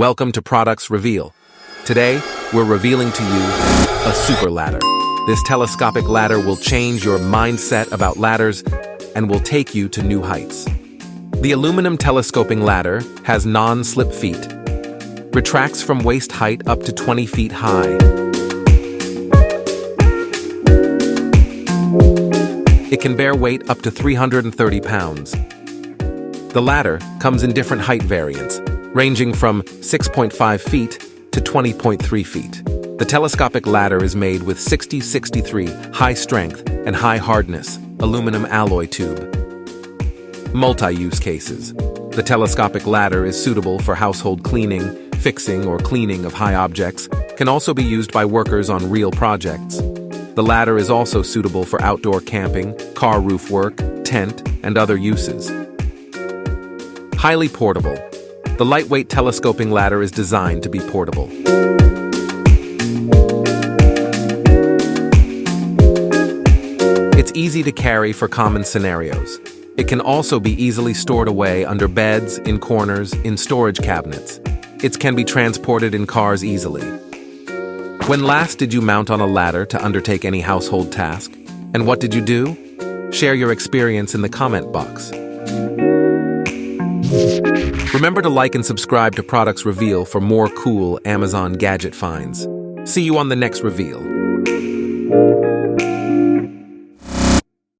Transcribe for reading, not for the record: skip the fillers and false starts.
Welcome to Products Reveal. Today, we're revealing to you a super ladder. This telescopic ladder will change your mindset about ladders and will take you to new heights. The aluminum telescoping ladder has non-slip feet, retracts from waist height up to 20 feet high. It can bear weight up to 330 pounds. The ladder comes in different height variants, ranging from 6.5 feet to 20.3 feet. The telescopic ladder is made with 6063 high strength and high hardness aluminum alloy tube. Multi-use cases. The telescopic ladder is suitable for household cleaning, fixing or cleaning of high objects, can also be used by workers on real projects. The ladder is also suitable for outdoor camping, car roof work, tent, and other uses. Highly portable. The lightweight telescoping ladder is designed to be portable. It's easy to carry for common scenarios. It can also be easily stored away under beds, in corners, in storage cabinets. It can be transported in cars easily. When last did you mount on a ladder to undertake any household task? And what did you do? Share your experience in the comment box. Remember to like and subscribe to Products Reveal for more cool Amazon gadget finds. See you on the next reveal.